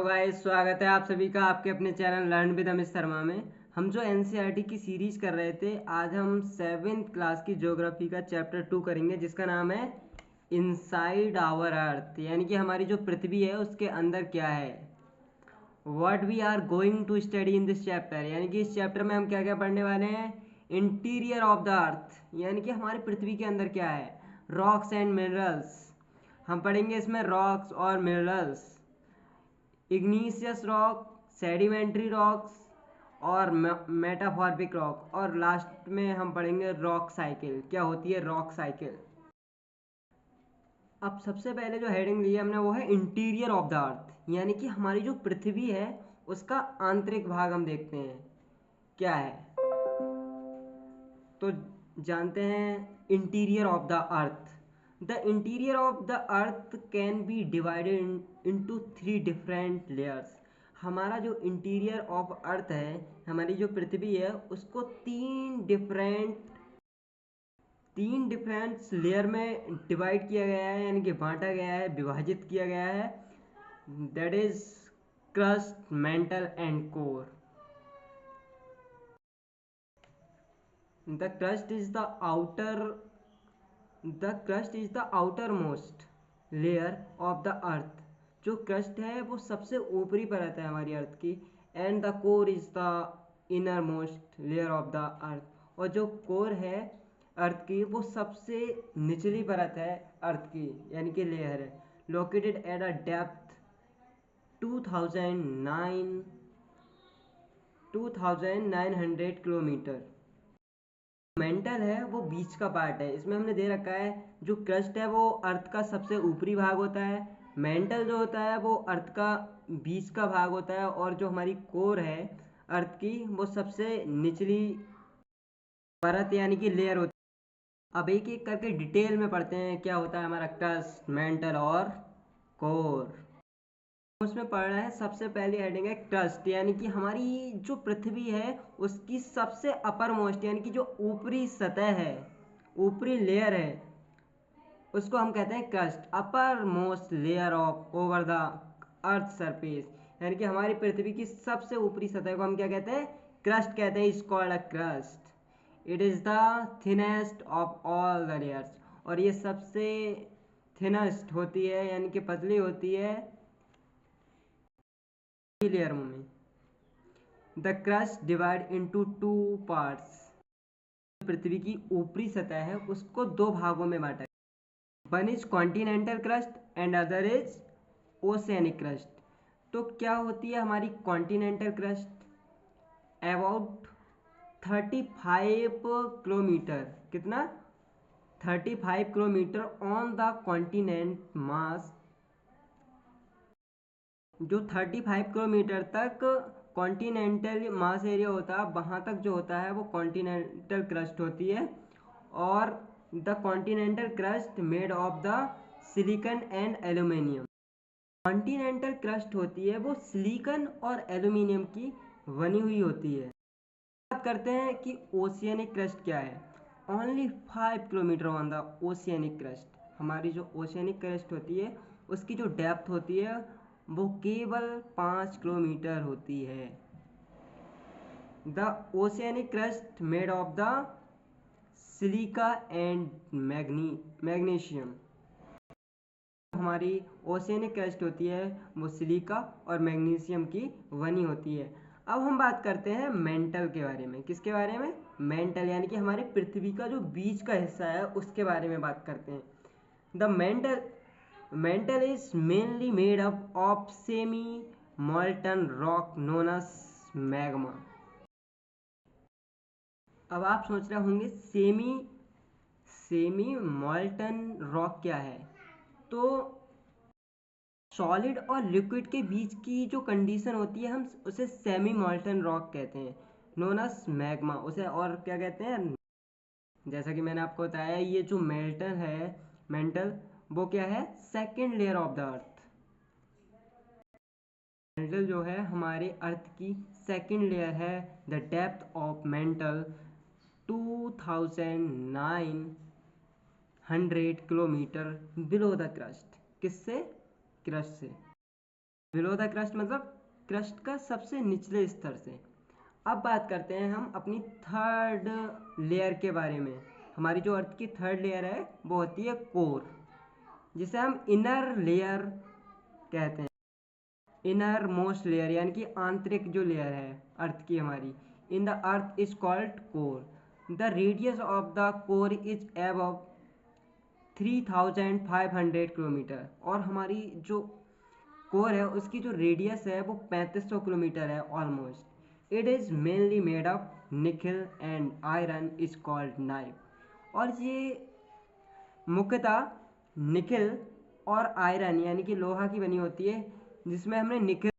Guys, स्वागत है आप सभी का आपके अपने channel learn with Amit Sharma में। हम जो एनसीईआरटी की सीरीज कर रहे थे, आज हम 7th क्लास की ज्योग्राफी का चैप्टर 2 करेंगे, जिसका नाम है इनसाइड आवर अर्थ, यानी कि हमारी जो पृथ्वी है उसके अंदर क्या है। What we are going to study in this chapter, यानी कि इस चैप्टर में हम क्या क्या पढ़ने वाले हैं। इंटीरियर ऑफ द अर्थ, यानी कि हमारी पृथ्वी के अंदर क्या है। रॉक्स एंड मिनरल्स, हम पढ़ेंगे इसमें रॉक्स और मिनरल्स, इग्नीशियस रॉक, सेडिमेंट्री रॉक्स और मेटाफॉर्मिक रॉक, और लास्ट में हम पढ़ेंगे रॉक साइकिल। क्या होती है रॉक साइकिल। अब सबसे पहले जो हेडिंग ली है हमने वो है इंटीरियर ऑफ द अर्थ, यानी कि हमारी जो पृथ्वी है उसका आंतरिक भाग हम देखते हैं क्या है। तो जानते हैं interior of the earth. The interior of the earth can be divided into 3 different layers. हमारा जो इंटीरियर ऑफ अर्थ है, हमारी जो पृथ्वी है, उसको तीन डिफरेंट लेयर में डिवाइड किया गया है, यानी कि बांटा गया है, विभाजित किया गया है। That is crust, mental and core. The crust is the outermost layer of the earth। जो क्रस्ट है वो सबसे ऊपरी परत है हमारी अर्थ की। And the core is the inner most layer of the earth. और जो कोर है अर्थ की वो सबसे निचली परत है अर्थ की, यानी कि लेयर है। Located at a depth 2900 kilometre. Mental है वो बीच का पार्ट है। इसमें हमने दे रखा है जो क्रस्ट है वो अर्थ का सबसे ऊपरी भाग होता है, मेंटल जो होता है वो अर्थ का बीच का भाग होता है, और जो हमारी कोर है अर्थ की वो सबसे निचली परत यानी कि लेयर होती है। अब एक एक करके डिटेल में पढ़ते हैं क्या होता है हमारा क्रस्ट, मेंटल और कोर। उसमें पढ़ रहे हैं, सबसे पहली हेडिंग है क्रस्ट, यानी कि हमारी जो पृथ्वी है उसकी सबसे अपर मोस्ट, यानी कि जो ऊपरी सतह है, ऊपरी लेयर है, उसको हम कहते हैं crust. Upper most layer of over the earth surface, यानी कि हमारी पृथ्वी की सबसे ऊपरी सतह को हम क्या कहते हैं, क्रस्ट कहते हैं। Is called a crust. It is the thinnest of all the layers, और ये सबसे थिनेस्ट होती है, यानी कि पतली होती है लेयर में। The crust divide into 2 parts. पृथ्वी की ऊपरी सतह है उसको दो भागों में बांटा है। One is continental crust and other is oceanic crust. तो क्या होती है हमारी कॉन्टिनेंटल क्रस्ट। अबाउट 35 किलोमीटर, कितना, 35 किलोमीटर ऑन द कॉन्टिनेंट मास। जो 35 किलोमीटर तक कॉन्टिनेंटल मास एरिया होता है, वहाँ तक जो होता है वो कॉन्टिनेंटल क्रस्ट होती है। और the continental crust made of the silicon and aluminium. Continental crust होती है वो सिलिकन और एल्यूमिनियम की बनी हुई होती है। बात करते हैं कि ओशियनिक क्रस्ट क्या है। Only 5 kilometre on the oceanic crust. हमारी जो ओशियनिक क्रस्ट होती है उसकी जो डेप्थ होती है वो केवल 5 किलोमीटर होती है। The oceanic crust made of the silica and magnesium. हमारी ओशियनिक क्रस्ट होती है वो सिलिका और मैग्नीशियम की बनी होती है। अब हम बात करते हैं मेंटल के बारे में। किसके बारे में, मेंटल, यानी कि हमारी पृथ्वी का जो बीच का हिस्सा है उसके बारे में बात करते हैं। The mantle is mainly made up of semi molten rock known as magma. अब आप सोच रहे होंगे सेमी मॉल्टन रॉक क्या है। तो सॉलिड और लिक्विड के बीच की जो कंडीशन होती है हम उसे सेमी मॉल्टन रॉक कहते हैं, नोन एज मैग्मा उसे। और क्या कहते हैं, जैसा कि मैंने आपको बताया, ये जो मेंटल वो क्या है, second layer of the earth. Mental जो है हमारे अर्थ की सेकेंड लेयर है। The depth of mental 2900 kilometre below the crust. किससे, क्रस्ट से। बिलो द क्रस्ट मतलब क्रस्ट का सबसे निचले स्तर से। अब बात करते हैं हम अपनी थर्ड लेयर के बारे में। हमारी जो अर्थ की थर्ड लेयर है वो होती है कोर, जिसे हम इनर लेयर कहते हैं। इनर मोस्ट लेयर यानी कि आंतरिक जो लेयर है अर्थ की हमारी, in the earth is called core. The radius of the core is above 3500 kilometre. और हमारी जो कोर है उसकी जो रेडियस है वो 3500 किलोमीटर है almost. It is mainly made of निकल and iron is called knife. और ये मुख्यतः निकल और आयरन यानी कि लोहा की बनी होती है, जिसमें हमने निकल